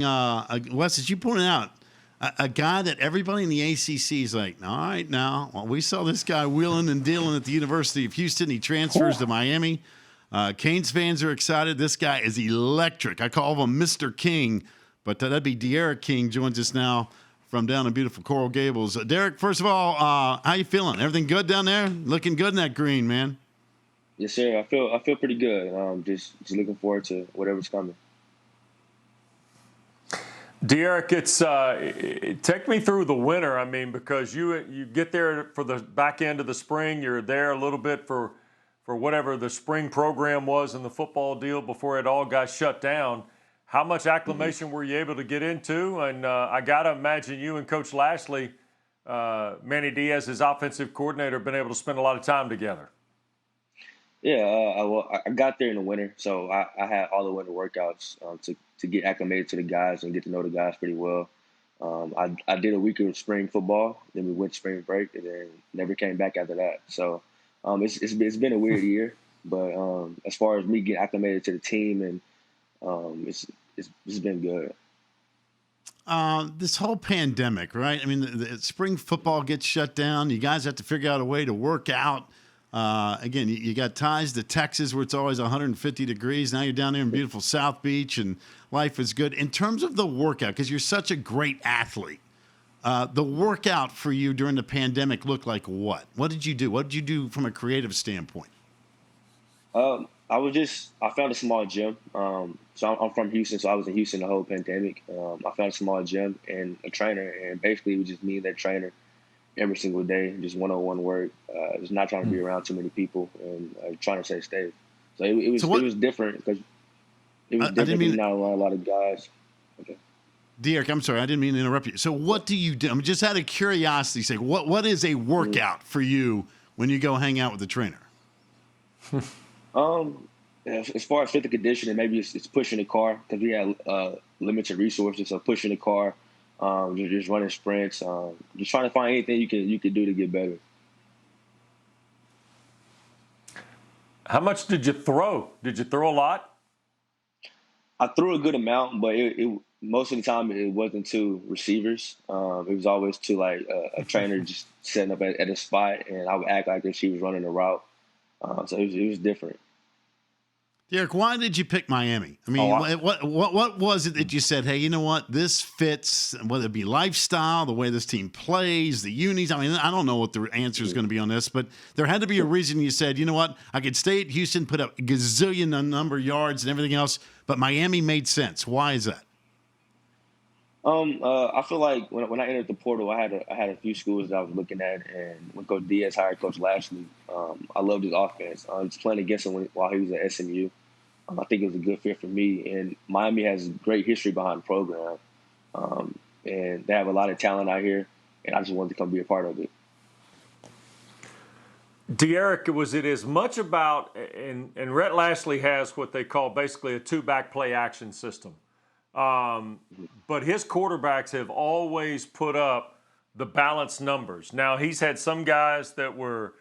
Wes, as you pointed out, a guy that everybody in the ACC is like, all right, now, well, we saw this guy wheeling and dealing at the University of Houston. He transfers to Miami. Canes fans are excited. This guy is electric. I call him Mr. King, but that'd be Derek King joins us now from down in beautiful Coral Gables. Derek, first of all, how you feeling? Everything good down there? Looking good in that green, man. Yes, sir. I feel pretty good. Just looking forward to whatever's coming. Derek, it's take me through the winter. I mean, because you get there for the back end of the spring. You're there a little bit for whatever the spring program was in the football deal before it all got shut down. How much acclimation were you able to get into? And I got to imagine you and Coach Lashley, Manny Diaz, his offensive coordinator, have been able to spend a lot of time together. Yeah, I got there in the winter, so I had all the winter workouts to get acclimated to the guys and get to know the guys pretty well. I did a week of spring football, then we went spring break, and then never came back after that. So it's been a weird year, but as far as me getting acclimated to the team, and it's been good. This whole pandemic, right? I mean, the spring football gets shut down. You guys have to figure out a way to work out. Again, you got ties to Texas where it's always 150 degrees. Now you're down there in beautiful South Beach and life is good. In terms of the workout, because you're such a great athlete, the workout for you during the pandemic looked like what? What did you do? What did you do from a creative standpoint? I found a small gym. So I'm from Houston, so I was in Houston the whole pandemic. I found a small gym and a trainer, and basically it was just me and that trainer every single day, just one-on-one work. Just not trying to be around too many people and trying to stay safe. So it was different because it was different. Not around a lot of guys. Okay. Derek, I'm sorry, I didn't mean to interrupt you. So what do you do? I'm just out of curiosity. Say, what is a workout for you when you go hang out with the trainer? As far as physical conditioning, maybe it's pushing the car because we had limited resources. So pushing the car, just running sprints, just trying to find anything you can do to get better. How much did you throw? Did you throw a lot? I threw a good amount, but it most of the time it wasn't to receivers. It was always to like a trainer just setting up at a spot, and I would act like if she was running a route. So it was different. Derek, why did you pick Miami? I mean, what was it that you said, hey, you know what, this fits, whether it be lifestyle, the way this team plays, the unis? I mean, I don't know what the answer is going to be on this, but there had to be a reason you said, you know what, I could stay at Houston, put up a gazillion number of yards and everything else, but Miami made sense. Why is that? I feel like when I entered the portal, I had a few schools that I was looking at, and when Coach Diaz hired Coach Lashley, I loved his offense. Just playing against him while he was at SMU. I think it was a good fit for me. And Miami has great history behind the program. And they have a lot of talent out here, and I just wanted to come be a part of it. Derek, was it as much about, and Rhett Lashley has what they call basically a two-back play action system. But his quarterbacks have always put up the balanced numbers. Now, he's had some guys that were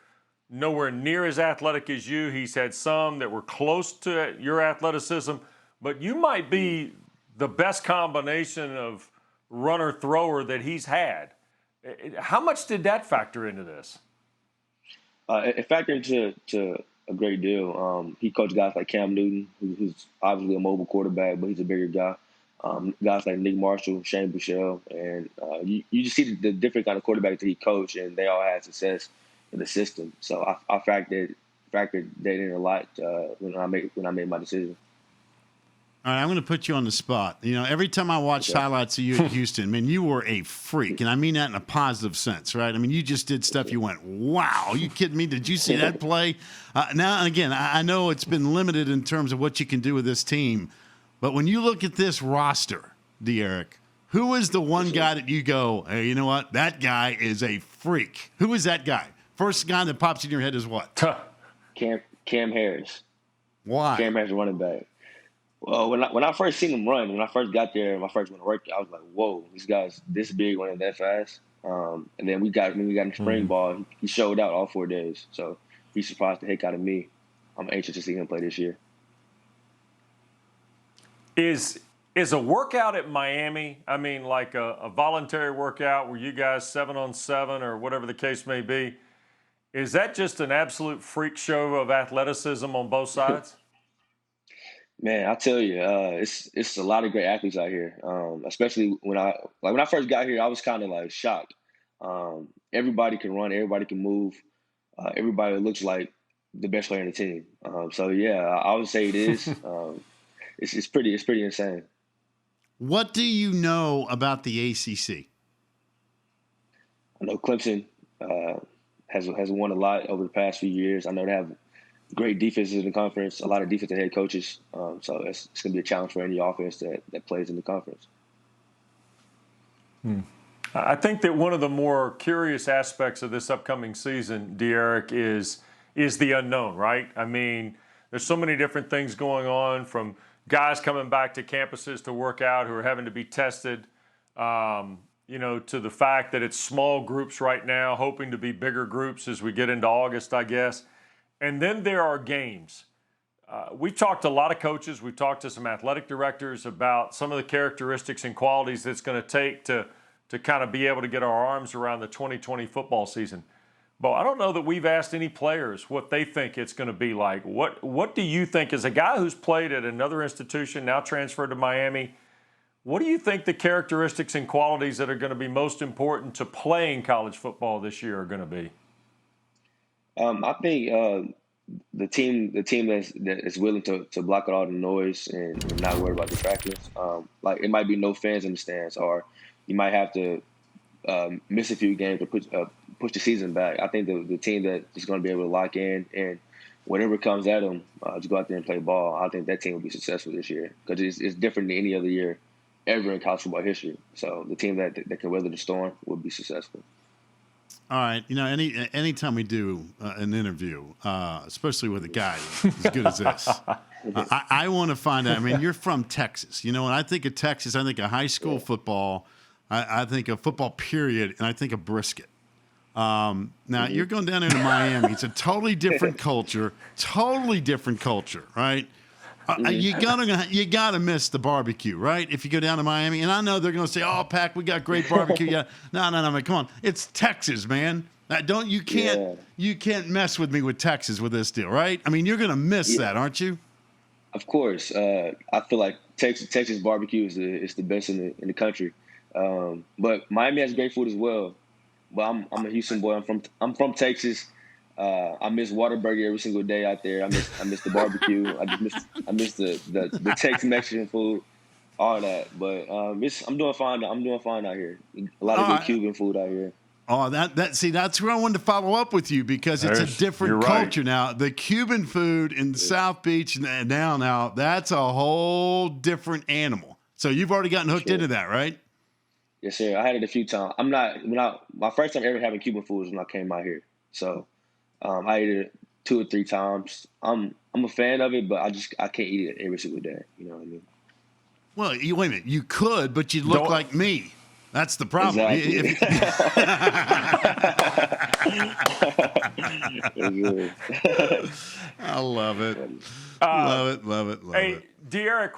nowhere near as athletic as you. He's had some that were close to your athleticism, but you might be the best combination of runner-thrower that he's had. How much did that factor into this? It factored into a great deal. He coached guys like Cam Newton, who's obviously a mobile quarterback, but he's a bigger guy. Guys like Nick Marshall, Shane Buechele, and you just see the different kind of quarterbacks that he coached, and they all had success in the system. So I factored that in a lot when I made my decision. All right, I'm going to put you on the spot. You know, every time I watch highlights of you at Houston, man, you were a freak, and I mean that in a positive sense, right? I mean, you just did stuff. You went, wow, are you kidding me? Did you see that play? Now, again, I know it's been limited in terms of what you can do with this team, but when you look at this roster, Derek, who is the one guy that you go, hey, you know what? That guy is a freak. Who is that guy? First guy that pops in your head is what? Cam Harris. Why? Cam Harris, running back. Well, when I first seen him run, when I first got there, my first winter workout, I was like, whoa, this guy's this big, running that fast. And then when we got in spring ball, he showed out all 4 days. So he surprised the heck out of me. I'm anxious to see him play this year. Is Is a workout at Miami, I mean, like a voluntary workout where you guys 7-on-7 or whatever the case may be, is that just an absolute freak show of athleticism on both sides? Man, I tell you, it's a lot of great athletes out here. Especially when I first got here, I was kind of like shocked. Everybody can run, everybody can move, everybody looks like the best player on the team. So yeah, I would say it is. It's pretty insane. What do you know about the ACC? I know Clemson has won a lot over the past few years. I know they have great defenses in the conference, a lot of defensive head coaches. So it's going to be a challenge for any offense that plays in the conference. I think that one of the more curious aspects of this upcoming season, De'Eric, is the unknown, right? I mean, there's so many different things going on, from guys coming back to campuses to work out who are having to be tested, to the fact that it's small groups right now, hoping to be bigger groups as we get into August, I guess. And then there are games. We've talked to a lot of coaches. We've talked to some athletic directors about some of the characteristics and qualities that it's going to take to kind of be able to get our arms around the 2020 football season. But I don't know that we've asked any players what they think it's going to be like. What do you think, as a guy who's played at another institution, now transferred to Miami, what do you think the characteristics and qualities that are going to be most important to playing college football this year are going to be? I think the team that is willing to block out all the noise and not worry about distractions. Like, it might be no fans in the stands, or you might have to miss a few games to push the season back. I think the team that is going to be able to lock in and whatever comes at them, just go out there and play ball. I think that team will be successful this year, because it's different than any other year ever in college football history. So the team that can weather the storm will be successful. All right, anytime we do an interview, especially with a guy as good as this, I want to find out. I mean, you're from Texas. When I think of Texas, I think of high school football. I think of football, period, and I think of brisket. Now, you're going down into Miami. It's a totally different culture, right? You gotta miss the barbecue, right? If you go down to Miami, and I know they're gonna say, "Oh, Pac, we got great barbecue." Yeah, no, man, come on, it's Texas, man. You can't mess with me with Texas with this deal, right? I mean, you're gonna miss that, aren't you? Of course. I feel like Texas barbecue is the best in the country. But Miami has great food as well. But I'm a Houston boy. I'm from Texas. I miss Whataburger every single day out there. I miss the barbecue. I miss the Tex-Mexican food, all that. But I'm doing fine. I'm doing fine out here. A lot of good Cuban food out here. Oh, that's where I wanted to follow up with you, because it's a different culture now. The Cuban food in South Beach now that's a whole different animal. So you've already gotten hooked into that, right? Yes, sir. I had it a few times. My first time ever having Cuban food was when I came out here. So I ate it 2 or 3 times. I'm a fan of it, but I can't eat it every single day. You know what I mean? Well, wait a minute. You could, but you'd look like me. That's the problem. Exactly. I love it. Love it. Hey, De'Eric,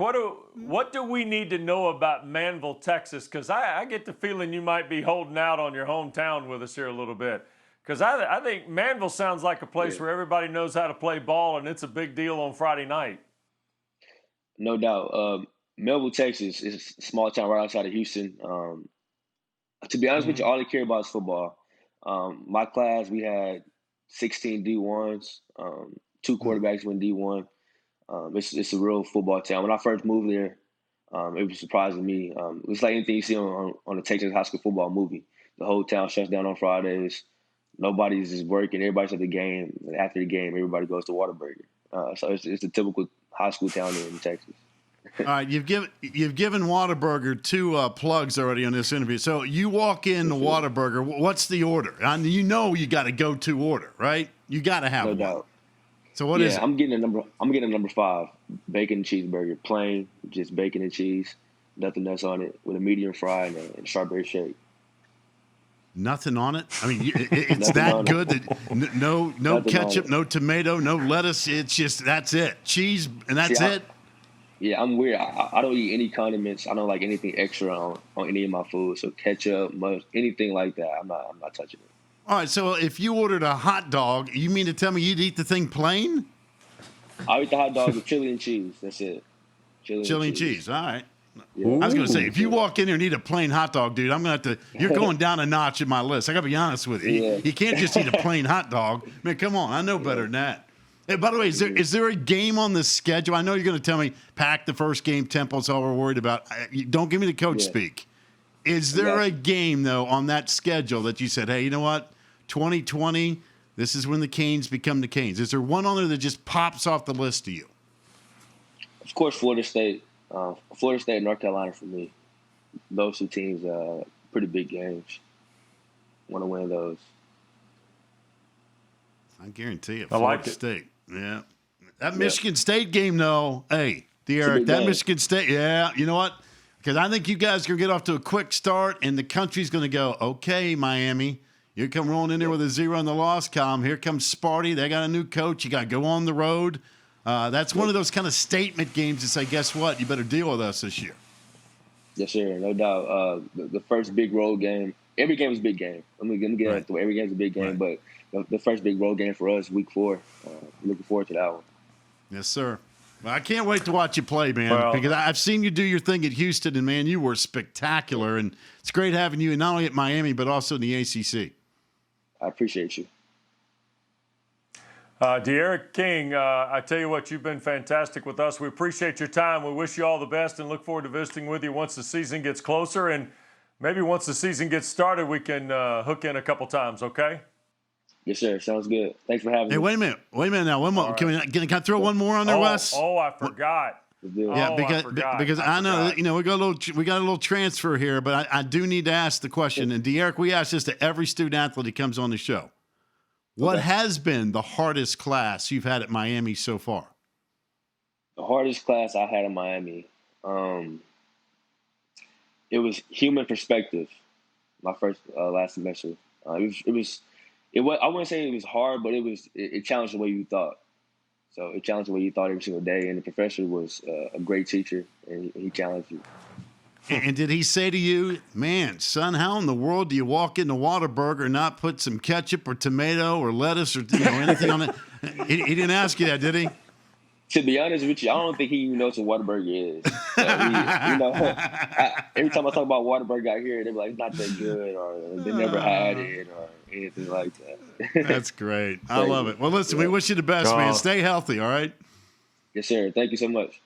what do we need to know about Manville, Texas? Because I get the feeling you might be holding out on your hometown with us here a little bit. Because I think Manville sounds like a place where everybody knows how to play ball, and it's a big deal on Friday night. No doubt. Manville, Texas is a small town right outside of Houston. To be honest with you, all I care about is football. My class, we had 16 D1s. 2 quarterbacks went D1. It's a real football town. When I first moved there, it was surprising me. It's like anything you see on a Texas high school football movie. The whole town shuts down on Fridays. Nobody's just working. Everybody's at the game. And after the game, everybody goes to Whataburger. So it's a typical high school town here in Texas. All right, you've given Whataburger 2 plugs already on this interview. So you walk in to Whataburger. What's the order? You got a go-to order, right? You got to have one. No doubt. So what is it? I'm getting a number 5, bacon cheeseburger, plain, just bacon and cheese, nothing else on it, with a medium fry and a strawberry shake. Nothing on it? I mean, it's that good that no ketchup, no tomato, no lettuce. It's just, that's it. Cheese, and that's it? Yeah, I'm weird. I don't eat any condiments. I don't like anything extra on any of my food. So ketchup, anything like that, I'm not touching it. All right, so if you ordered a hot dog, you mean to tell me you'd eat the thing plain? I'll eat the hot dog with chili and cheese. That's it. Chili and cheese. All right. Yeah. I was going to say, if you walk in here and eat a plain hot dog, dude, I'm going to have to – you're going down a notch in my list. I got to be honest with you. Yeah. You can't just eat a plain hot dog. Man, come on. I know better than that. Hey, by the way, is there a game on the schedule? I know you're going to tell me pack the first game, Temple's all we're worried about. Don't give me the coach speak. Is there a game, though, on that schedule that you said, hey, you know what, 2020, this is when the Canes become the Canes? Is there one on there that just pops off the list to you? Of course, Florida State. Florida State and North Carolina for me. Those two teams, pretty big games. Want to win those. I guarantee it. I like Florida it. State. Yeah. That Michigan State game, though, hey, Derek, that game. Michigan State, yeah, you know what? Because I think you guys are going to get off to a quick start, and the country's going to go, okay, Miami, you come rolling in there with a 0 in the loss column. Here comes Sparty. They got a new coach. You got to go on the road. That's one of those kind of statement games to say, guess what? You better deal with us this year. Yes, sir. No doubt. The first big road game. Every game is a big game. Let me get that through. Every game is a big game, but the first big road game for us, week 4. Looking forward to that one. Yes, sir. Well, I can't wait to watch you play, man, because I've seen you do your thing at Houston, and, man, you were spectacular. And it's great having you, not only at Miami, but also in the ACC. I appreciate you. De'Aaron King, I tell you what, you've been fantastic with us. We appreciate your time. We wish you all the best and look forward to visiting with you once the season gets closer. And maybe once the season gets started, we can hook in a couple times, okay? Yes, sir. Sounds good. Thanks for having me. Hey, wait a minute now. One more. Right. Can I throw one more on there, Wes? Oh, I forgot. Yeah, because I know we got a little transfer here, but I do need to ask the question. And Derek, we ask this to every student athlete that comes on the show. What has been the hardest class you've had at Miami so far? The hardest class I had in Miami, it was human perspective. My first last semester, it was. I wouldn't say it was hard, but it challenged the way you thought. So it challenged the way you thought every single day, and the professor was a great teacher, and he challenged you. And did he say to you, man, son, how in the world do you walk into Whataburger and not put some ketchup or tomato or lettuce or anything on it? He didn't ask you that, did he? To be honest with you, I don't think he even knows what Whataburger is. Every time I talk about Whataburger out here, they're like, it's not that good, or they never had it, or anything like that. That's great. I love it. Well, listen, we wish you the best, man. Stay healthy, all right? Yes, sir. Thank you so much.